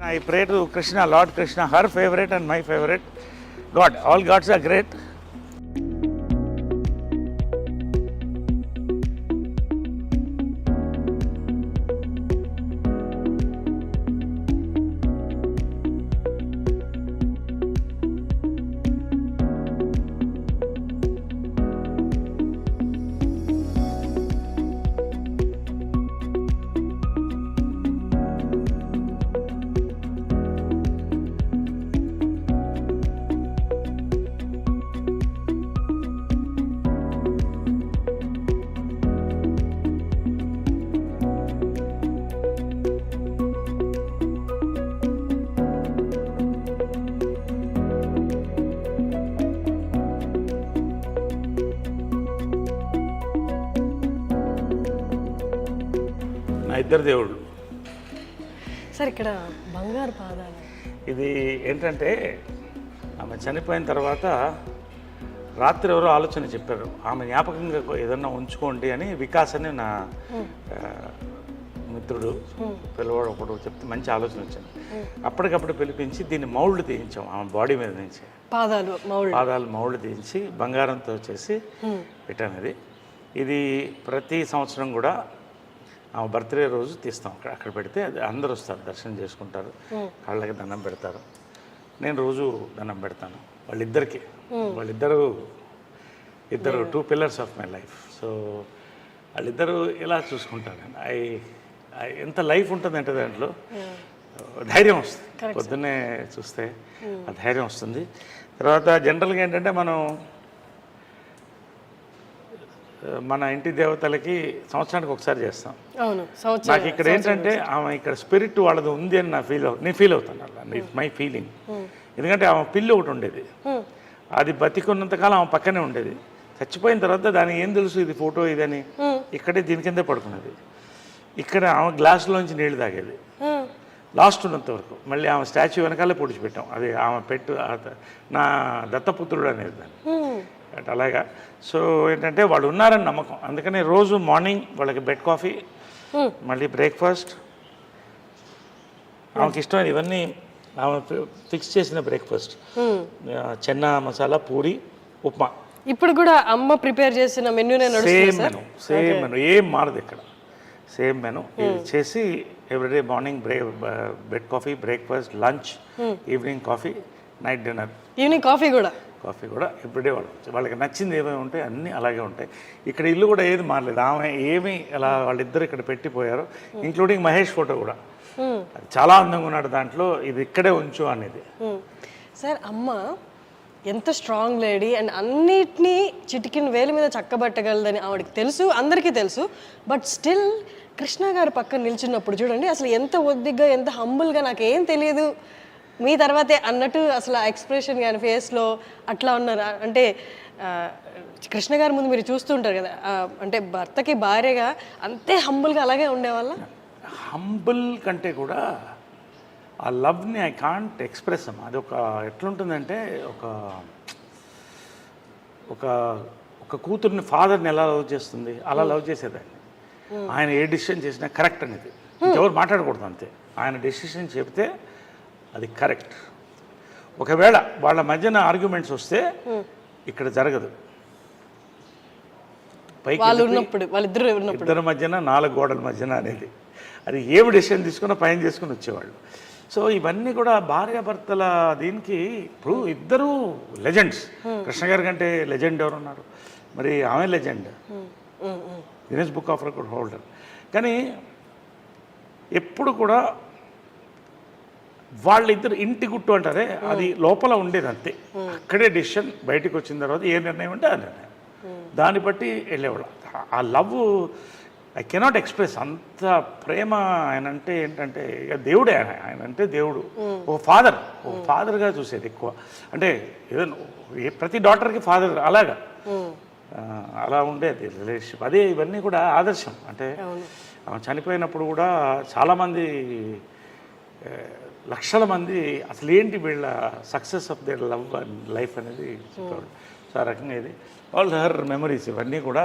I pray to Krishna, Lord Krishna, her favorite and my favorite God. All gods are great. నా ఇద్దరు దేవుళ్ళు. Sir ఇక్కడ బంగారు పాదాలు ఇది ఏంటంటే ఆమె చనిపోయిన తర్వాత రాత్రి ఎవరో ఆలోచన చెప్పారు, ఆమె జ్ఞాపకంగా ఏదన్నా ఉంచుకోండి అని. వికాస్ అని నా మిత్రుడు పిల్లవాడు ఒకడు చెప్తే మంచి ఆలోచన వచ్చింది. అప్పటికప్పుడు పిలిపించి దీన్ని మౌల్డ్ తీయించాం ఆమె బాడీ మీద నుంచి. పాదాలు మౌల్డ్ తీయించి బంగారంతో చేసి పెట్టాను. ఇది ప్రతి సంవత్సరం కూడా ఆమె బర్త్డే రోజు తీస్తాం. అక్కడ పెడితే అది అందరూ వస్తారు, దర్శనం చేసుకుంటారు, కాళ్ళకి దండం పెడతారు. నేను రోజు దండం పెడతాను వాళ్ళిద్దరు 2 pillars of my life. So వాళ్ళిద్దరూ ఇలా చూసుకుంటాను. ఎంత లైఫ్ ఉంటుందంటే దాంట్లో ధైర్యం వస్తుంది. పొద్దున్నే చూస్తే ఆ ధైర్యం వస్తుంది. తర్వాత జనరల్గా ఏంటంటే మన ఇంటి దేవతలకి సంవత్సరానికి ఒకసారి చేస్తాం. నాకు ఇక్కడ ఏంటంటే ఆమె ఇక్కడ స్పిరిట్ వాళ్ళది ఉంది అని నేను ఫీల్ అవుతాను. అలా ఇట్స్ మై ఫీలింగ్. ఎందుకంటే ఆమె పిల్లి ఒకటి ఉండేది, అది బతికున్నంతకాలం ఆమె పక్కనే ఉండేది. చచ్చిపోయిన తర్వాత దానికి ఏం తెలుసు ఇది ఫోటో ఇదని, ఇక్కడే దీని కిందే పడుకున్నది. ఇక్కడ ఆమె గ్లాసులోంచి నీళ్లు తాగేది లాస్ట్ ఉన్నంత వరకు. మళ్ళీ ఆమె స్టాచ్యూ వెనకాలే పొడిచిపెట్టాం. అది ఆమె నా దత్తపుత్రుడు అనేది దాన్ని అలాగా. సో ఏంటంటే వాళ్ళు ఉన్నారని నమ్మకం. అందుకని రోజు మార్నింగ్ వాళ్ళకి బెడ్ కాఫీ, మళ్ళీ బ్రేక్ఫాస్ట్. ఆమెకి ఇష్టమైన ఇవన్నీ ఆమె ఫిక్స్ చేసిన బ్రేక్ఫాస్ట్, చెన్నా మసాలా, పూరి, ఉప్మా. ఇప్పుడు కూడా అమ్మ ప్రిపేర్ చేసిన మెనూ సేమ్ మెనూ ఏం మారదు ఇక్కడ. సేమ్ మెనూ చేసి everyday morning bed coffee, breakfast, lunch, evening coffee, night dinner, evening coffee కూడా ఎవ్రీడే వాళ్ళకి నచ్చింది ఏమేమి ఉంటాయి అన్నీ అలాగే ఉంటాయి. ఇక్కడ ఇల్లు కూడా ఏది మారలేదు. ఆమె ఏమి అలా వాళ్ళిద్దరు ఇక్కడ పెట్టిపోయారు, ఇంక్లూడింగ్ మహేష్ ఫోటో కూడా. చాలా అందంగా ఉన్నాడు దాంట్లో, ఇది ఇక్కడే ఉంచు అనేది. సార్ అమ్మ ఎంత స్ట్రాంగ్ లేడీ అండ్ అన్నిటినీ చిటికిన వేలు మీద చక్కబట్టగలదని ఆవిడకి తెలుసు, అందరికీ తెలుసు. బట్ స్టిల్ కృష్ణ గారు పక్కన నిల్చున్నప్పుడు చూడండి అసలు ఎంత ఒద్దిగ్గా, ఎంత హంబుల్గా, నాకేం తెలియదు మీ తర్వాతే అన్నట్టు అసలు ఆ ఎక్స్ప్రెషన్ కానీ ఫేస్లో అట్లా ఉన్నారు. అంటే కృష్ణ గారి ముందు మీరు చూస్తూ ఉంటారు కదా, అంటే భర్తకి భార్యగా అంతే హంబుల్గా అలాగే ఉండేవాళ్ళ. హంబుల్ కంటే కూడా ఆ లవ్ని ఐ కాంట్ ఎక్స్ప్రెస్ అమ్మా. అది ఎట్లుంటుందంటే ఒక కూతుర్ని ఫాదర్ని ఎలా లవ్ చేస్తుంది అలా లవ్ చేసేదాన్ని. ఆయన ఏ డెసిషన్ చేసినా కరెక్ట్ అనేది, ఎవరు మాట్లాడకూడదు అంతే. ఆయన డెసిషన్ చెప్తే అది కరెక్ట్. ఒకవేళ వాళ్ళ మధ్యన ఆర్గ్యుమెంట్స్ వస్తే ఇక్కడ జరగదు. పైకి ఇద్దరి మధ్యన 4 గోడల మధ్యన అనేది, అది ఏమి డెసిషన్ తీసుకున్నా పైన చేసుకుని వచ్చేవాళ్ళు. సో ఇవన్నీ కూడా భార్యాభర్తల దీనికి. ఇప్పుడు ఇద్దరు లెజెండ్స్. కృష్ణ గారి కంటే లెజెండ్ ఎవరున్నారు? మరి ఆమె legend, Guinness book of record holder. కానీ ఎప్పుడు కూడా వాళ్ళిద్దరు ఇంటి గుట్టు అంటారే, అది లోపల ఉండేది అంతే. అక్కడే డెసిషన్, బయటకు వచ్చిన తర్వాత ఏ నిర్ణయం ఉంటే ఆ నిర్ణయం, దాన్ని బట్టి వెళ్ళేవాళ్ళు. ఆ లవ్ ఐ కెనాట్ ఎక్స్ప్రెస్. అంత ప్రేమ ఆయన అంటే ఏంటంటే ఇక దేవుడే. ఆయన అంటే దేవుడు, ఒక ఫాదర్గా చూసేది ఎక్కువ. అంటే ఏదో ప్రతి డాటర్కి ఫాదర్ అలాగా అలా ఉండేది రిలేషన్షిప్. అదే ఇవన్నీ కూడా ఆదర్శం. అంటే ఆమె చనిపోయినప్పుడు కూడా చాలామంది, లక్షల మంది అసలు ఏంటి వీళ్ళ success of their love and life అనేది చెప్పేవాళ్ళు. సో ఆ రకంగా ఇది ఆల్ హర్ మెమరీస్ ఇవన్నీ కూడా.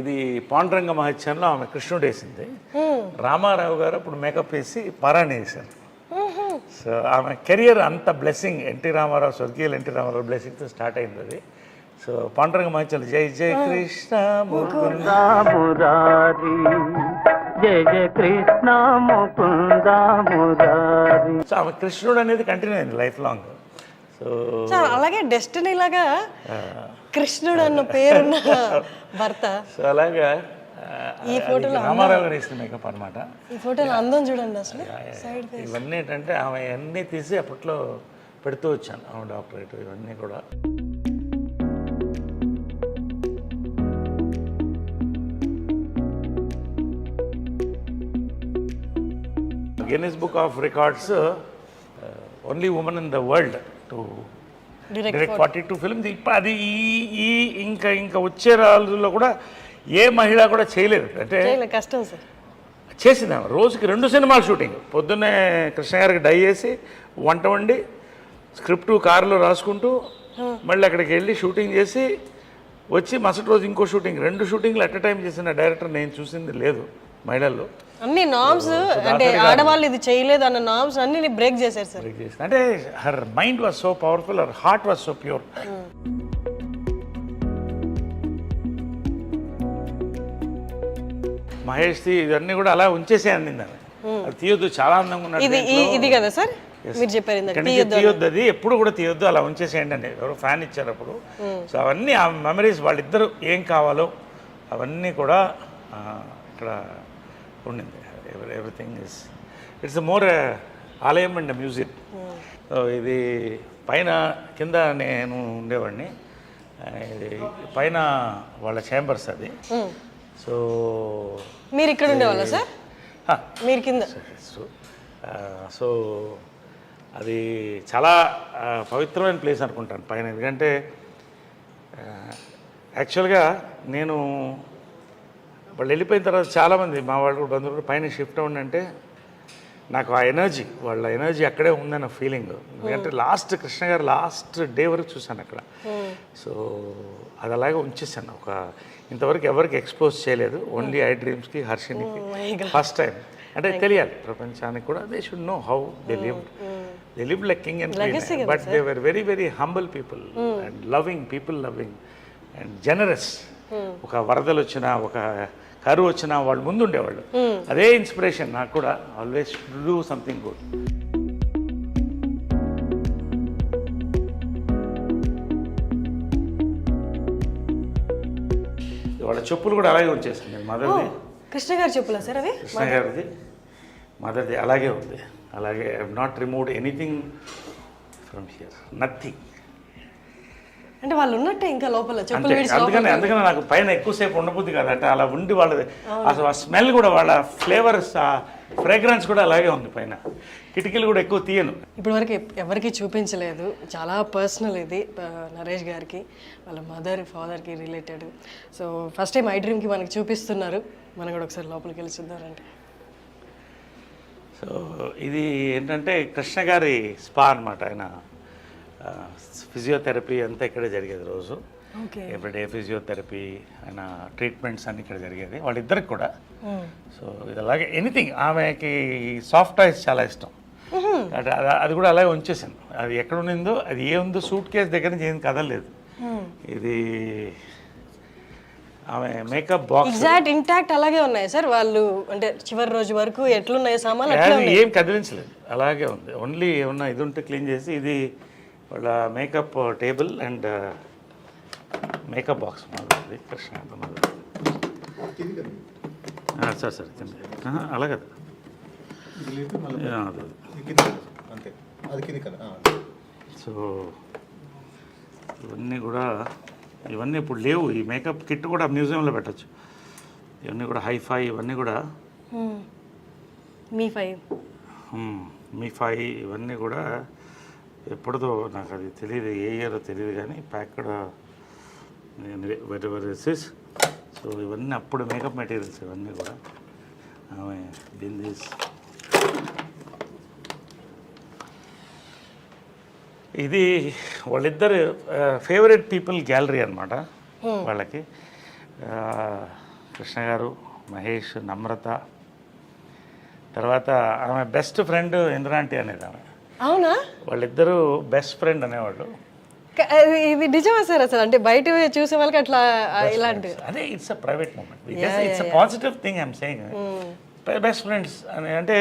ఇది పాండురంగ మహత్యంలో ఆమె కృష్ణుడు వేసింది. రామారావు గారు అప్పుడు మేకప్ వేసి పారాయణ చేశారు. సో ఆమె కెరియర్ అంత బ్లెస్సింగ్, ఎన్టీ రామారావు, స్వర్గీయులు ఎన్టీ రామారావు బ్లెస్సింగ్తో స్టార్ట్ అయింది అది. సో పాండురంగ మంచాలు జై జై కృష్ణ ముకుంద మురారి, జై జై కృష్ణ ముకుంద మురారి. సో ఆమె కృష్ణుడు అనేది కంటిన్యూ అయింది లైఫ్ లాంగ్. సో అలాగే డెస్టినీ లాగా కృష్ణుడు అన్న పేరున్న భర్త. సో అలాగా ఈ ఫోటోలో రామారావు గారు వేసిన మేకప్ అనమాట. ఈ ఫోటోలో అందం చూడండి అసలు. సైడ్ ఇవన్నీ ఏంటంటే ఆమె అన్నీ తీసి అప్పట్లో పెడుతూ వచ్చాను, ఆమె డాక్టరేట్ ఇవన్నీ కూడా. Guinness book of records only women in the world to direct 42 films. ఇప్పుడు అది ఈ ఇంకా వచ్చే రోజుల్లో కూడా ఏ మహిళ కూడా చేయలేదు. అంటే కష్టం సార్. చేసింది ఆమె రోజుకి 2 సినిమాలు షూటింగ్. పొద్దున్నే కృష్ణ గారికి డై చేసి వంట వండి స్క్రిప్ట్ కారులో రాసుకుంటూ మళ్ళీ అక్కడికి వెళ్ళి షూటింగ్ చేసి వచ్చి మరుసటి రోజు ఇంకో షూటింగ్, 2 షూటింగ్లు అట్ ఎ టైం చేసిన డైరెక్టర్ నేను చూసింది లేదు మహిళల్లో. అన్ని నామ్స్ అంటే ఆడవాళ్ళు ఇది చేయలేదు అన్న నామ్స్ అన్ని బ్రేక్ చేశారు సార్. అంటే her mind was so powerful, her heart was so pure. మహేష్ది ఇవన్నీ కూడా అలా ఉంచేసే అందింది ఆమె. అది తీయొద్దు, చాలా అందంగా ఉన్నాడు. ఇది కదా సార్ మీరు చెప్పారు తీయొద్దు, అది ఎప్పుడు కూడా తీయొద్దు, అలా ఉంచేసేయండి అని ఎవరో ఫ్యాన్ ఇచ్చారు అప్పుడు. సో అవన్నీ ఆ మెమరీస్, వాళ్ళిద్దరు ఏం కావాలో అవన్నీ కూడా ఇక్కడ ఉండింది. ఎవ్రీథింగ్ ఇస్ ఇట్స్ మోర్ ఆలయం అండ్ మ్యూజిక్. సో ఇది పైన కింద నేను ఉండేవాడిని, ఇది పైన వాళ్ళ ఛాంబర్స్ అది. సో మీరు ఇక్కడ ఉండేవాళ్ళ సార్? మీరు కింద. సో అది చాలా పవిత్రమైన ప్లేస్ అనుకుంటాను పైన. ఎందుకంటే యాక్చువల్గా నేను వాళ్ళు వెళ్ళిపోయిన తర్వాత చాలామంది మా వాళ్ళు బంధువులు పైన షిఫ్ట్ అవ్వండి అంటే నాకు ఆ ఎనర్జీ, వాళ్ళ ఎనర్జీ అక్కడే ఉందన్న ఫీలింగ్. ఎందుకంటే లాస్ట్ కృష్ణ గారు లాస్ట్ డే వరకు చూశాను అక్కడ. సో అది అలాగే ఉంచేసాను. ఇంతవరకు ఎవరికి ఎక్స్పోజ్ చేయలేదు, ఓన్లీ ఐ డ్రీమ్స్కి, హర్షినికి ఫస్ట్ టైం. అంటే తెలియాలి ప్రపంచానికి కూడా, they should know how they live like king and queen. But they were very very humble people and loving people, loving and generous. ఒక వరదలు వచ్చినా, ఒక కరువు వచ్చినా వాళ్ళు ముందు ఉండేవాళ్ళు. అదే ఇన్స్పిరేషన్ నాకు కూడా, ఆల్వేస్ డూ సంథింగ్ గుడ్. వాళ్ళ చెప్పులు కూడా అలాగే వచ్చేసింది. మదర్ది, కృష్ణ గారి చెప్పులా సార్ అవి? కృష్ణ గారిది, మదర్ది అలాగే ఉంది. అలాగే I have not removed anything from here, nothing. అంటే వాళ్ళు ఉన్నట్టే ఇంకా లోపల చెప్పులు. అందుకని నాకు పైన ఎక్కువసేపు ఉండబుద్ది కాదు. అంటే అలా ఉండి వాళ్ళది అసలు ఆ స్మెల్ కూడా, వాళ్ళ ఫ్లేవర్స్, ఆ ఫ్రేగ్రెన్స్ కూడా అలాగే ఉంది పైన. కిటికీలు కూడా ఎక్కువ తీయను. ఇప్పటి వరకు ఎవరికి చూపించలేదు, చాలా పర్సనల్ ఇది నరేష్ గారికి, వాళ్ళ మదర్ ఫాదర్కి related. So first time I డ్రీమ్కి మనకి చూపిస్తున్నారు, మనం కూడా ఒకసారి లోపలికి వెళ్ళి చూద్దామంటే. సో ఇది ఏంటంటే కృష్ణ గారి స్పా అనమాట. ఆయన ఫిజియోథెరపీ అంతా ఇక్కడే జరిగేది రోజు. ఎవ్రీడే ఫిజియోథెరపీ, ఆయన ట్రీట్మెంట్స్ అన్నీ ఇక్కడ జరిగేది వాళ్ళిద్దరికి కూడా. సో ఇది అలాగే ఎనీథింగ్. ఆమెకి సాఫ్ట్ టాయ్స్ చాలా ఇష్టం. అది కూడా అలాగే ఉంచేసాను. అది ఎక్కడ ఉండిందో, అది ఏముందో సూట్ కేసు దగ్గర నుంచి ఏం కదలలేదు. ఇది ఆమె మేకప్ బాక్స్ ఎగ్జాక్ట్ ఇంటాక్ట్ అలాగే ఉన్నాయి సార్. వాళ్ళు అంటే చివరి రోజు వరకు ఎట్లున్నాయి సామాన్లు ఏం కదిలించలేదు, అలాగే ఉంది. ఓన్లీ ఏమన్నా ఇది ఉంటే క్లీన్ చేసి, ఇది వాళ్ళ makeup table and makeup box మాది కృష్ణ. సార్ అలాగే సో ఇవన్నీ ఇప్పుడు లేవు. ఈ మేకప్ కిట్ కూడా మ్యూజియంలో పెట్టచ్చు. ఇవన్నీ కూడా హైఫై, ఇవన్నీ కూడా మీ ఫై ఇవన్నీ కూడా ఎప్పుడుదో నాకు అది తెలియదు, ఏ ఇయర్ తెలియదు, కానీ ప్యాక్డ్ వెరైటీస్. సో ఇవన్నీ అప్పుడు మేకప్ మెటీరియల్స్ ఇవన్నీ కూడా. ఆమె బిందీస్, ఇది వాళ్ళిద్దరు ఫేవరెట్ పీపుల్ గ్యాలరీ అనమాట వాళ్ళకి. కృష్ణ గారు, మహేష్, నమ్రత, తర్వాత ఆమె బెస్ట్ ఫ్రెండ్ ఇంద్రాంటి అనేది ఆమె. అవునా? వాళ్ళిద్దరూ బెస్ట్ ఫ్రెండ్ అనేవాళ్ళు. ఇది నిజమా సార్? అసలు అంటే బయట చూసే వాళ్ళకి అట్లా ఇలాంటి అదే it's a private moment, it's a positive thing I'm saying. Best friends అని అంటే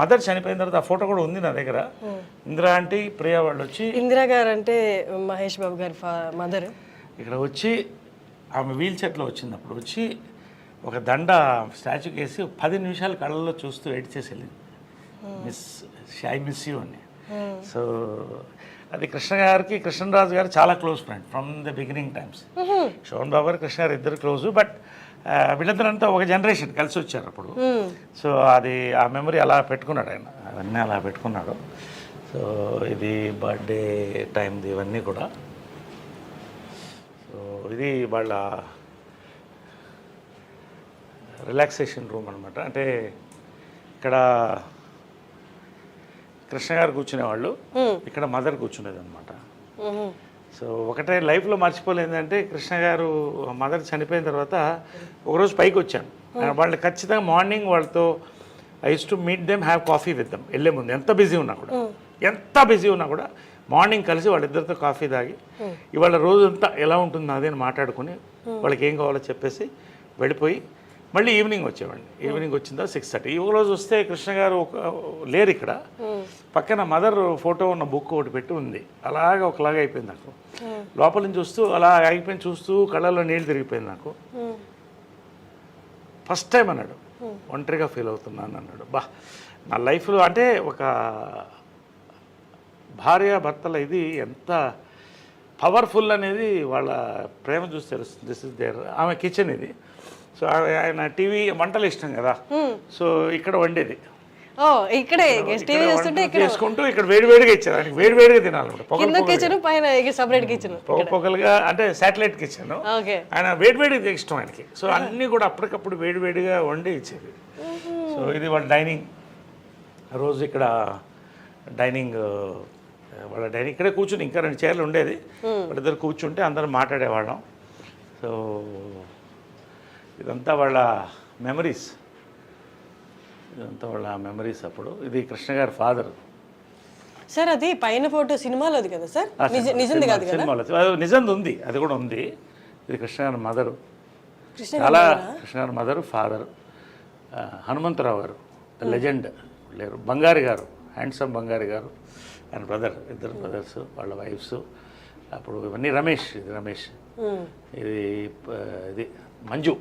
మదర్ చనిపోయిన తర్వాత ఆ ఫోటో కూడా ఉంది నా దగ్గర. ఇందిరా ఆంటీ, ప్రియా వాళ్ళు వచ్చి, ఇందిరా గారు అంటే మహేష్ బాబు గారి మదర్, ఇక్కడ వచ్చి ఆమె వీల్ చైర్లో వచ్చినప్పుడు వచ్చి ఒక దండ స్టాచ్యూకి వేసి 10 నిమిషాలు కళ్ళల్లో చూస్తూ వెయిట్ చేసి వెళ్ళింది. ఐ మిస్ యూ అని. సో అది కృష్ణ గారికి, కృష్ణరాజు గారు చాలా close friend from the beginning times. Sobhan Babu గారు, కృష్ణ గారు ఇద్దరు క్లోజు. బట్ వీళ్ళందరంతా ఒక జనరేషన్ కలిసి వచ్చారు అప్పుడు. సో అది ఆ మెమరీ అలా పెట్టుకున్నాడు ఆయన, అవన్నీ అలా పెట్టుకున్నాడు. సో ఇది బర్త్డే టైంది ఇవన్నీ కూడా. సో ఇది వాళ్ళ రిలాక్సేషన్ రూమ్ అనమాట. అంటే ఇక్కడ కృష్ణ గారు కూర్చునేవాళ్ళు, ఇక్కడ మదర్ కూర్చునేది అనమాట. సో ఒకటే లైఫ్లో మర్చిపోలేదంటే కృష్ణ గారు మదర్ చనిపోయిన తర్వాత ఒకరోజు పైకి వచ్చాను. వాళ్ళు ఖచ్చితంగా మార్నింగ్ వాళ్ళతో I use to meet them, have coffee with them. వెళ్ళే ముందు ఎంత బిజీ ఉన్నా కూడా మార్నింగ్ కలిసి వాళ్ళిద్దరితో కాఫీ తాగి ఇవాళ రోజంతా ఎలా ఉంటుంది అదే అని మాట్లాడుకుని వాళ్ళకి ఏం కావాలో చెప్పేసి వెళ్ళిపోయి మళ్ళీ ఈవినింగ్ వచ్చేవాడిని. ఈవినింగ్ వచ్చిందా 6:30. ఈ రోజు వస్తే కృష్ణ గారు లేరు ఇక్కడ. పక్కన మదర్ ఫోటో ఉన్న బుక్ ఒకటి పెట్టి ఉంది. అలాగా ఒకలాగా అయిపోయింది నాకు. లోపల నుంచి చూస్తూ అలా అయిపోయింది, చూస్తూ కళ్ళల్లో నీళ్ళు తిరిగిపోయింది నాకు. ఫస్ట్ టైం అన్నాడు ఒంటరిగా ఫీల్ అవుతున్నాను అన్నాడు. నా లైఫ్లో అంటే ఒక భార్య భర్తల ఇది ఎంత పవర్ఫుల్ అనేది వాళ్ళ ప్రేమ చూసి తెలుస్తుంది. This is there. ఆమె కిచెన్ ఇది. సో ఆయన టీవీ వంటలు ఇష్టం కదా, సో ఇక్కడ వండేది. ఇక్కడే చేసుకుంటూ ఇక్కడ వేడివేడిగా ఇచ్చారు ఆయనకి, వేడివేడిగా తినాలి. పొగలుగా అంటే శాటిలైట్ కిచెన్. ఆయన వేడివేడిగా ఇష్టం ఆయనకి. సో అన్నీ కూడా అప్పటికప్పుడు వేడివేడిగా వండి ఇచ్చేది. సో ఇది వాళ్ళ డైనింగ్. రోజు ఇక్కడ డైనింగ్, వాళ్ళ డైనింగ్ ఇక్కడే కూర్చుని, ఇంకా 2 చైర్లు ఉండేది. వాళ్ళిద్దరు కూర్చుంటే అందరం మాట్లాడేవాళ్ళం. సో ఇదంతా వాళ్ళ మెమరీస్, అప్పుడు. ఇది కృష్ణ గారి ఫాదర్ సార్. అది పైన ఫోటో సినిమాలోది కదా సార్? నిజంది కాదు కదా? సినిమాలో నిజంది ఉంది, అది కూడా ఉంది. ఇది కృష్ణ గారి మదరు, చాలా కృష్ణ గారి మదరు, ఫాదర్. హనుమంతరావు గారు లెజెండ్ లేరు. బంగారి గారు, హ్యాండ్సమ్ బంగారి గారు, ఆయన బ్రదర్, ఇద్దరు బ్రదర్స్, వాళ్ళ వైఫ్స్. అప్పుడు ఇవన్నీ రమేష్, ఇది రమేష్, ఇది మంజు.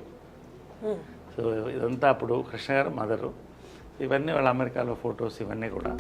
సో ఇదంతా అప్పుడు కృష్ణ గారు మదరు. ఇవన్నీ వాళ్ళ అమెరికాలో ఫొటోస్, ఇవన్నీ కూడా.